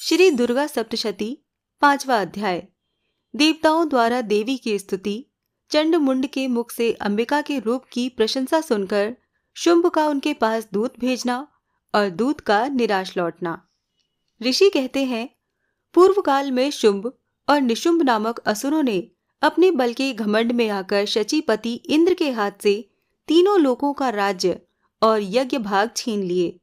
श्री दुर्गा सप्तशती 5वां अध्याय। देवताओं द्वारा देवी की स्तुति। चंड मुंड के मुख से अंबिका के रूप की प्रशंसा सुनकर शुंभ का उनके पास दूत भेजना और दूत का निराश लौटना। ऋषि कहते हैं, पूर्व काल में शुंभ और निशुंभ नामक असुरों ने अपने बल के घमंड में आकर शचीपति इंद्र के हाथ से तीनों लोकों का राज्य और यज्ञ भाग छीन लिए।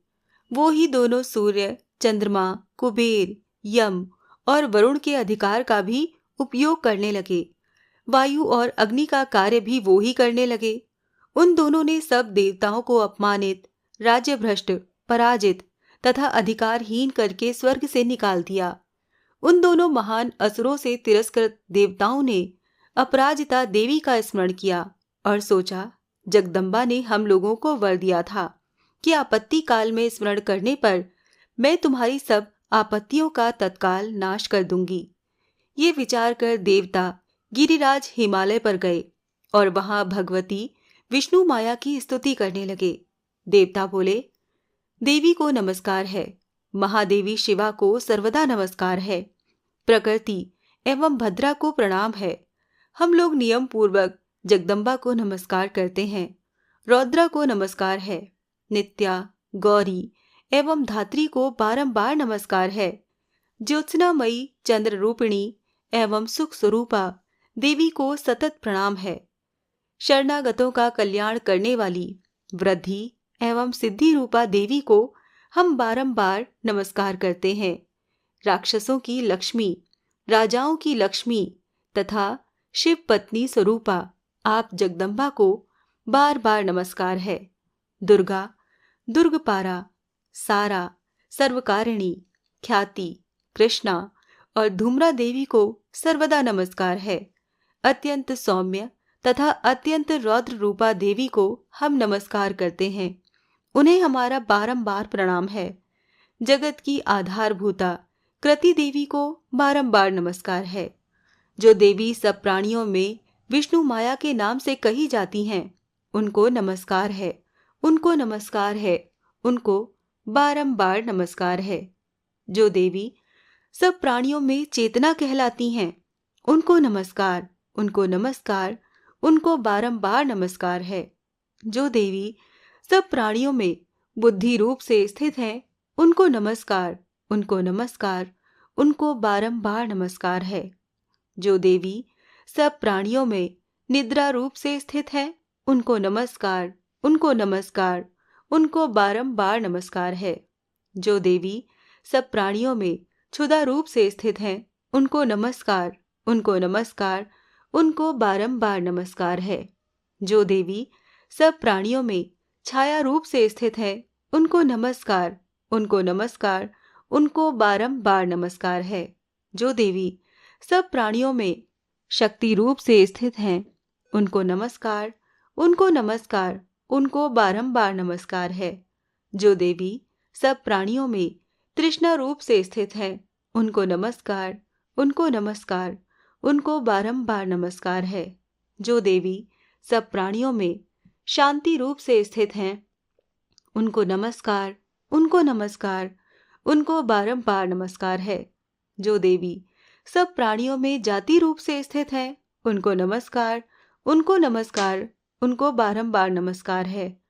वो ही दोनों सूर्य, चंद्रमा, कुबेर, यम और वरुण के अधिकार का भी उपयोग करने लगे। वायु और अग्नि का कार्य भी वो ही करने लगे। उन दोनों ने सब देवताओं को अपमानित, राज्यभ्रष्ट, पराजित तथा अधिकारहीन करके स्वर्ग से निकाल दिया। उन दोनों महान असुरों से तिरस्कृत देवताओं ने अपराजिता देवी का स्मरण किया और सोचा, जगदम्बा ने हम लोगों को वर दिया था कि आपत्ति काल में स्मरण करने पर मैं तुम्हारी सब आपत्तियों का तत्काल नाश कर दूंगी। ये विचार कर देवता गिरिराज हिमालय पर गए और वहां भगवती विष्णु माया की स्तुति करने लगे। देवता बोले, देवी को नमस्कार है, महादेवी शिवा को सर्वदा नमस्कार है, प्रकृति एवं भद्रा को प्रणाम है। हम लोग नियम पूर्वक जगदम्बा को नमस्कार करते हैं। रौद्रा को नमस्कार है, नित्या, गौरी एवं धात्री को बारंबार नमस्कार है। ज्योत्सनामयी, चंद्र रूपिणी एवं सुख स्वरूपा देवी को सतत प्रणाम है। शरणागतों का कल्याण करने वाली वृद्धि एवं सिद्धि रूपा देवी को हम बारंबार नमस्कार करते हैं। राक्षसों की लक्ष्मी, राजाओं की लक्ष्मी तथा शिव पत्नी स्वरूपा आप जगदम्बा को बार बार नमस्कार है। दुर्गा, दुर्गपारा, सारा, सर्वकारिणी, ख्याति, कृष्णा और धूम्रा देवी को सर्वदा नमस्कार है। अत्यंत सौम्य तथा अत्यंत रौद्र रूपा देवी को हम नमस्कार करते हैं। उन्हें हमारा बारंबार प्रणाम है। जगत की आधारभूता कृति देवी को बारंबार नमस्कार है। जो देवी सब प्राणियों में विष्णु माया के नाम से कही जाती हैं, उनको नमस्कार है, उनको नमस्कार है, उनको बारंबार नमस्कार है। जो देवी सब प्राणियों में चेतना कहलाती हैं, उनको नमस्कार, उनको नमस्कार, उनको बारंबार नमस्कार है। जो देवी सब प्राणियों में बुद्धि रूप से स्थित हैं, उनको नमस्कार, उनको नमस्कार, उनको बारंबार नमस्कार है। जो देवी सब प्राणियों में निद्रा रूप से स्थित है, उनको नमस्कार, उनको नमस्कार, उनको बारंबार नमस्कार है। जो देवी सब प्राणियों में क्षुधा रूप से स्थित हैं, उनको नमस्कार, उनको नमस्कार, उनको बारंबार नमस्कार है। जो देवी सब प्राणियों में छाया रूप से स्थित हैं, उनको नमस्कार, उनको नमस्कार, उनको बारंबार नमस्कार है। जो देवी सब प्राणियों में शक्ति रूप से स्थित हैं, उनको नमस्कार, उनको नमस्कार, उनको बारंबार नमस्कार है। जो देवी सब प्राणियों में तृष्णा रूप से स्थित हैं, उनको नमस्कार, उनको नमस्कार, उनको बारंबार नमस्कार है। जो देवी सब प्राणियों में शांति रूप से स्थित हैं, उनको नमस्कार, उनको नमस्कार, उनको बारंबार नमस्कार है। जो देवी सब प्राणियों में जाति रूप से स्थित हैं, उनको नमस्कार, उनको नमस्कार, उनको बारंबार नमस्कार है।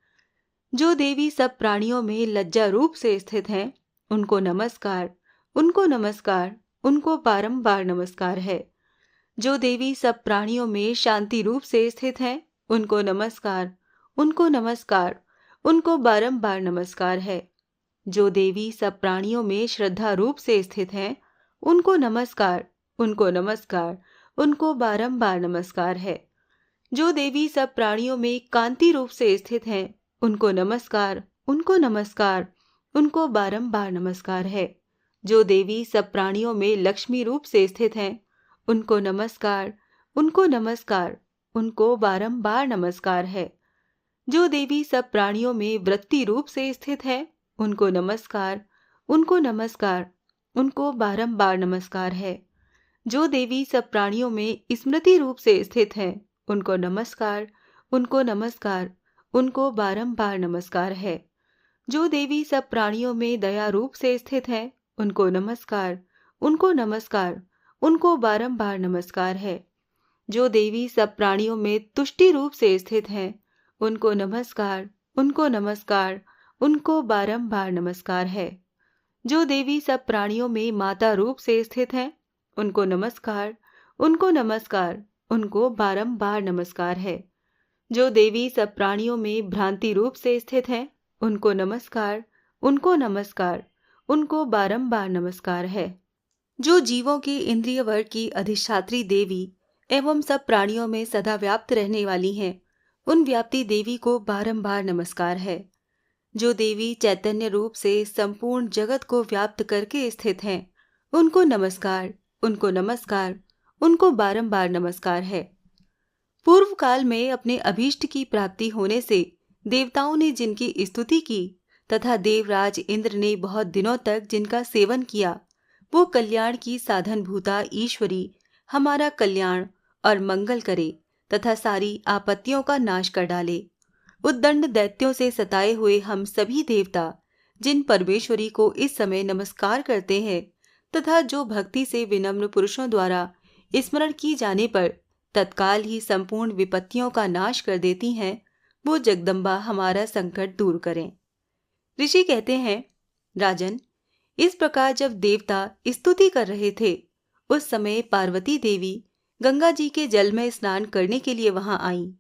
जो देवी सब प्राणियों में लज्जा रूप से स्थित हैं, उनको नमस्कार, उनको नमस्कार, उनको बारंबार नमस्कार है। जो देवी सब प्राणियों में शांति रूप से स्थित हैं, उनको नमस्कार, उनको नमस्कार, उनको बारंबार नमस्कार है। जो देवी सब प्राणियों में श्रद्धा रूप से स्थित हैं, उनको नमस्कार, उनको नमस्कार, उनको बारंबार नमस्कार है। जो देवी सब प्राणियों में कांति रूप से स्थित हैं, उनको नमस्कार, उनको नमस्कार, उनको बारंबार नमस्कार है। जो देवी सब प्राणियों में लक्ष्मी रूप से स्थित हैं, उनको नमस्कार, उनको नमस्कार, उनको बारंबार नमस्कार है। जो देवी सब प्राणियों में वृत्ति रूप से स्थित है, उनको नमस्कार, उनको नमस्कार, उनको बारंबार नमस्कार है। जो देवी सब प्राणियों में स्मृति रूप से स्थित है, उनको नमस्कार, उनको नमस्कार, उनको बारंबार नमस्कार है। जो देवी सब प्राणियों में दया रूप से स्थित है, उनको नमस्कार, उनको नमस्कार, उनको बारंबार नमस्कार है। जो देवी सब प्राणियों में तुष्टि रूप से स्थित हैं, उनको नमस्कार, उनको नमस्कार, उनको बारंबार नमस्कार है। जो देवी सब प्राणियों में माता रूप से स्थित हैं, उनको नमस्कार, उनको नमस्कार, उनको बारंबार नमस्कार है। जो देवी सब प्राणियों में भ्रांति रूप से स्थित हैं, उनको नमस्कार, उनको नमस्कार, उनको बारंबार नमस्कार है। जो जीवों की इंद्रिय वर्ग की अधिष्ठात्री देवी एवं सब प्राणियों में सदा व्याप्त रहने वाली हैं, उन व्याप्ति देवी को बारंबार नमस्कार है। जो देवी चैतन्य रूप से संपूर्ण जगत को व्याप्त करके स्थित हैं, उनको नमस्कार, उनको नमस्कार, उनको बारंबार नमस्कार है। पूर्व काल में अपने अभीष्ट की प्राप्ति होने से देवताओं ने जिनकी स्तुति की तथा देवराज इंद्र ने बहुत दिनों तक जिनका सेवन किया, वो कल्याण की साधन भूता ईश्वरी हमारा कल्याण और मंगल करे तथा सारी आपत्तियों का नाश कर डाले। उद्दंड दैत्यों से सताए हुए हम सभी देवता जिन परमेश्वरी को इस समय नमस्कार करते हैं तथा जो भक्ति से विनम्र पुरुषों द्वारा स्मरण की जाने पर तत्काल ही संपूर्ण विपत्तियों का नाश कर देती हैं, वो जगदम्बा हमारा संकट दूर करें। ऋषि कहते हैं, राजन, इस प्रकार जब देवता स्तुति कर रहे थे, उस समय पार्वती देवी गंगा जी के जल में स्नान करने के लिए वहां आई।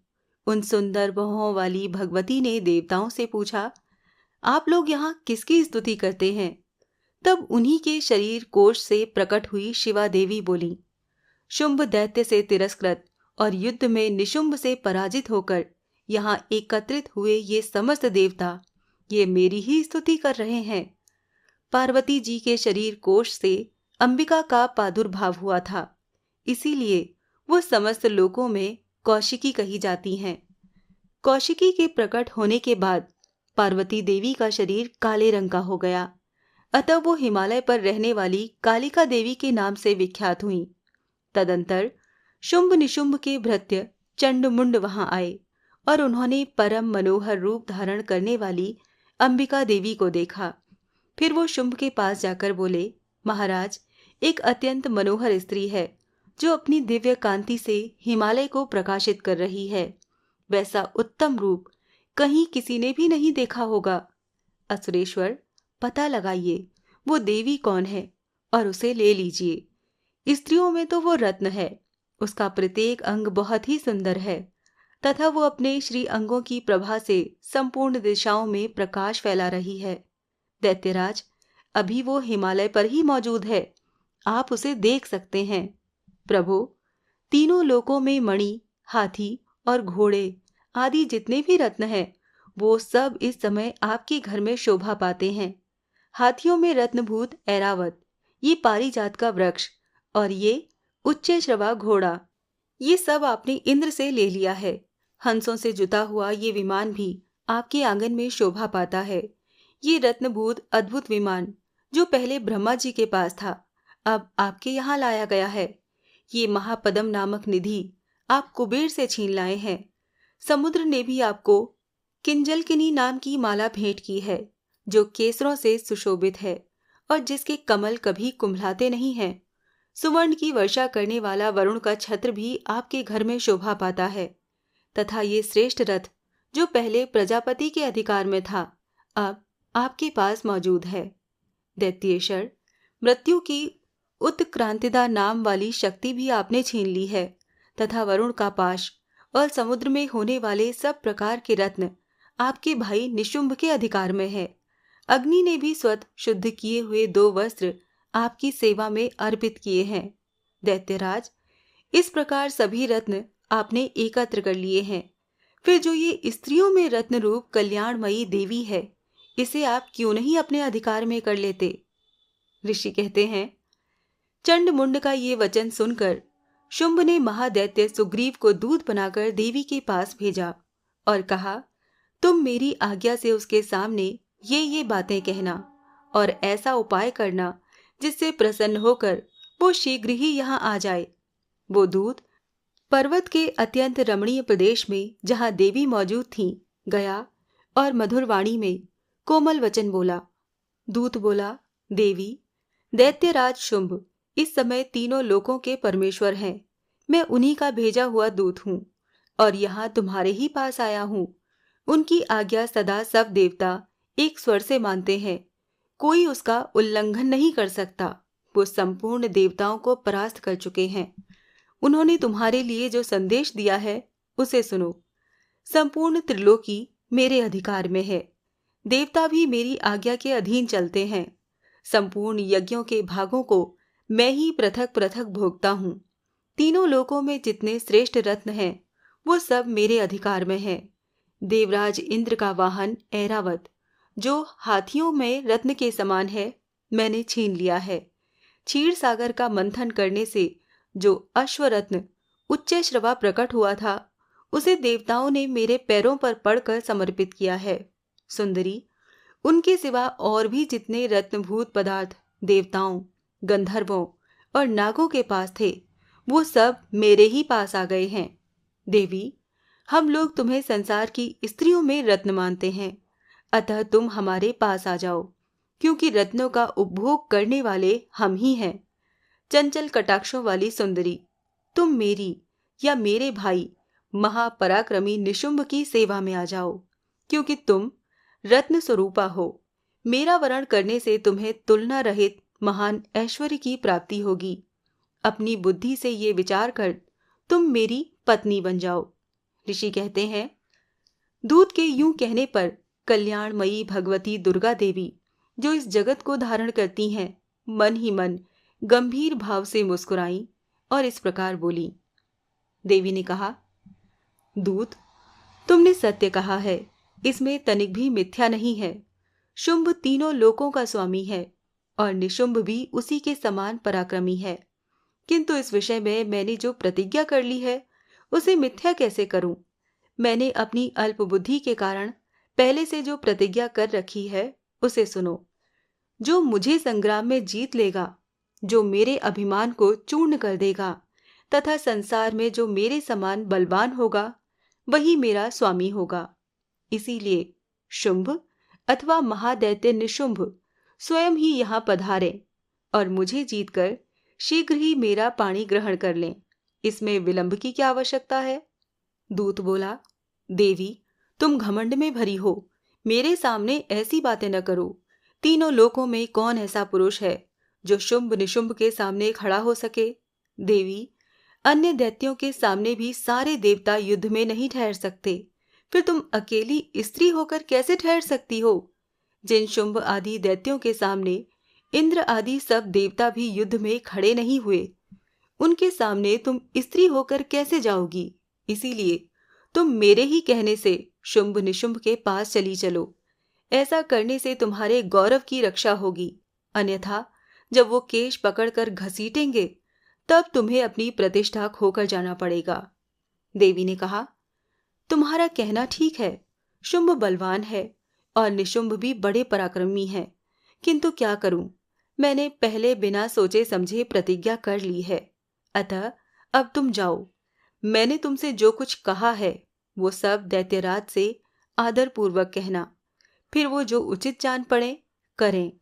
उन सुंदर बाहों वाली भगवती ने देवताओं से पूछा, आप लोग यहाँ किसकी स्तुति करते हैं? तब उन्हीं के शरीर कोश से प्रकट हुई शिवा देवी बोली, शुंभ दैत्य से तिरस्कृत और युद्ध में निशुंभ से पराजित होकर यहाँ एकत्रित हुए ये समस्त देवता ये मेरी ही स्तुति कर रहे हैं। पार्वती जी के शरीर कोश से अंबिका का प्रादुर्भाव हुआ था, इसीलिए वो समस्त लोकों में कौशिकी कही जाती हैं। कौशिकी के प्रकट होने के बाद पार्वती देवी का शरीर काले रंग का हो गया, अतः वो हिमालय पर रहने वाली कालिका देवी के नाम से विख्यात हुई। तदंतर शुंभ निशुंभ के भृत्य चंडमुंड वहां आए और उन्होंने परम मनोहर रूप धारण करने वाली अंबिका देवी को देखा। फिर वो शुंभ के पास जाकर बोले, महाराज, एक अत्यंत मनोहर स्त्री है जो अपनी दिव्य कांति से हिमालय को प्रकाशित कर रही है। वैसा उत्तम रूप कहीं किसी ने भी नहीं देखा होगा। असुरेश्वर, पता लगाइए वो देवी कौन है और उसे ले लीजिए। स्त्रियों में तो वो रत्न है, उसका प्रत्येक अंग बहुत ही सुंदर है तथा वो अपने श्री अंगों की प्रभा से संपूर्ण दिशाओं में प्रकाश फैला रही है। दैत्यराज, अभी वो हिमालय पर ही मौजूद है, आप उसे देख सकते हैं। प्रभु, तीनों लोकों में मणि, हाथी और घोड़े आदि जितने भी रत्न हैं, वो सब इस समय आपके घर में शोभा पाते हैं। हाथियों में रत्नभूत ऐरावत, ये पारिजात का वृक्ष और ये उच्च श्रवा घोड़ा, ये सब आपने इंद्र से ले लिया है। हंसों से जुता हुआ ये विमान भी आपके आंगन में शोभा पाता है। ये रत्नभूत अद्भुत विमान जो पहले ब्रह्मा जी के पास था, अब आपके यहाँ लाया गया है। ये महापदम नामक निधि आप कुबेर से छीन लाए हैं। समुद्र ने भी आपको किंजलकिनी नाम की माला भेंट की है, जो केसरों से सुशोभित है और जिसके कमल कभी कुम्भलाते नहीं हैं। सुवर्ण की वर्षा करने वाला वरुण का छत्र भी आपके घर में शोभा पाता है तथा ये श्रेष्ठ रथ जो पहले प्रजापति के अधिकार में था, अब आपके पास मौजूद है। दैत्येश्वर, मृत्यु की उत्क्रांतिदा नाम वाली शक्ति भी आपने छीन ली है तथा वरुण का पाश और समुद्र में होने वाले सब प्रकार के रत्न आपके भाई निशुंभ के अधिकार में है। अग्नि ने भी स्वतः शुद्ध किए हुए 2 वस्त्र आपकी सेवा में अर्पित किए हैं। दैत्यराज, इस प्रकार सभी रत्न आपने एकत्र कर लिए हैं। फिर जो ये स्त्रियों में रत्न रूप कल्याणमयी देवी है, इसे आप क्यों नहीं अपने अधिकार में कर लेते? ऋषि कहते हैं, चंडमुंड का ये वचन सुनकर शुंभ ने महादैत्य सुग्रीव को दूत बनाकर देवी के पास भेजा और कहा, तुम मेरी आज्ञा से उसके सामने ये बातें कहना और ऐसा उपाय करना जिससे प्रसन्न होकर वो शीघ्र ही यहाँ आ जाए। वो दूत पर्वत के अत्यंत रमणीय प्रदेश में जहाँ देवी मौजूद थीं गया और मधुर वाणी में कोमल वचन बोला। दूत बोला, देवी, दैत्यराज शुंभ इस समय तीनों लोकों के परमेश्वर हैं। मैं उन्हीं का भेजा हुआ दूत हूँ और यहाँ तुम्हारे ही पास आया हूँ। उनकी आज्ञा सदा सब देवता एक स्वर से मानते हैं, कोई उसका उल्लंघन नहीं कर सकता। वो संपूर्ण देवताओं को परास्त कर चुके हैं। उन्होंने तुम्हारे लिए जो संदेश दिया है उसे सुनो। संपूर्ण त्रिलोकी मेरे अधिकार में है। देवता भी मेरी आज्ञा के अधीन चलते हैं। संपूर्ण यज्ञों के भागों को मैं ही पृथक पृथक भोगता हूँ। तीनों लोकों में जितने श्रेष्ठ रत्न हैं वो सब मेरे अधिकार में है। देवराज इंद्र का वाहन ऐरावत, जो हाथियों में रत्न के समान है, मैंने छीन लिया है। क्षीर सागर का मंथन करने से जो अश्वरत्न उच्च श्रवा प्रकट हुआ था, उसे देवताओं ने मेरे पैरों पर पड़कर समर्पित किया है। सुंदरी, उनके सिवा और भी जितने रत्नभूत पदार्थ देवताओं, गंधर्वों और नागों के पास थे, वो सब मेरे ही पास आ गए हैं। देवी, हम लोग तुम्हें संसार की स्त्रियों में रत्न मानते हैं, अतः तुम हमारे पास आ जाओ, क्योंकि रत्नों का उपभोग करने वाले हम ही हैं। चंचल कटाक्षों वाली सुंदरी, तुम मेरी या मेरे भाई महापराक्रमी निशुंभ की सेवा में आ जाओ, क्योंकि तुम रत्न स्वरूपा हो। मेरा वरण करने से तुम्हें तुलना रहित महान ऐश्वर्य की प्राप्ति होगी। अपनी बुद्धि से ये विचार कर तुम मेरी पत्नी बन जाओ। ऋषि कहते हैं, दूत के यूं कहने पर कल्याणमयी भगवती दुर्गा देवी, जो इस जगत को धारण करती हैं, मन ही मन गंभीर भाव से मुस्कुराई और इस प्रकार बोली। देवी ने कहा, दूत, तुमने सत्य कहा है, इसमें तनिक भी मिथ्या नहीं है। शुंभ तीनों लोकों का स्वामी है और निशुंभ भी उसी के समान पराक्रमी है। किंतु इस विषय में मैंने जो प्रतिज्ञा कर ली है उसे मिथ्या कैसे करूं? मैंने अपनी अल्प बुद्धि के कारण पहले से जो प्रतिज्ञा कर रखी है उसे सुनो। जो मुझे संग्राम में जीत लेगा, जो मेरे अभिमान को चूर्ण कर देगा तथा संसार में जो मेरे समान बलवान होगा, वही मेरा स्वामी होगा। इसीलिए शुंभ अथवा महादैत्य निशुंभ स्वयं ही यहाँ पधारे और मुझे जीतकर शीघ्र ही मेरा पाणी ग्रहण कर लें। इसमें विलंब की क्या आवश्यकता है? दूत बोला, देवी, तुम घमंड में भरी हो, मेरे सामने ऐसी बातें न करो। तीनों लोकों में कौन ऐसा पुरुष है जो शुंभ निशुंभ के सामने खड़ा हो सके? देवी, अन्य दैत्यों के सामने भी सारे देवता युद्ध में नहीं ठहर सकते, फिर तुम अकेली स्त्री होकर कैसे ठहर सकती हो? जिन शुंभ आदि दैत्यों के सामने इंद्र आदि सब देवता भी युद्ध में खड़े नहीं हुए, उनके सामने तुम स्त्री होकर कैसे जाओगी? इसीलिए तुम मेरे ही कहने से शुंभ निशुंभ के पास चली चलो। ऐसा करने से तुम्हारे गौरव की रक्षा होगी, अन्यथा जब वो केश पकड़कर घसीटेंगे तब तुम्हें अपनी प्रतिष्ठा खोकर जाना पड़ेगा। देवी ने कहा, तुम्हारा कहना ठीक है। शुंभ बलवान है और निशुंभ भी बड़े पराक्रमी हैं, किंतु क्या करूं? मैंने पहले बिना सोचे समझे प्रतिज्ञा कर ली है। अतः अब तुम जाओ। मैंने तुमसे जो कुछ कहा है वो सब दैत्यराज से आदरपूर्वक कहना, फिर वो जो उचित जान पड़े करें।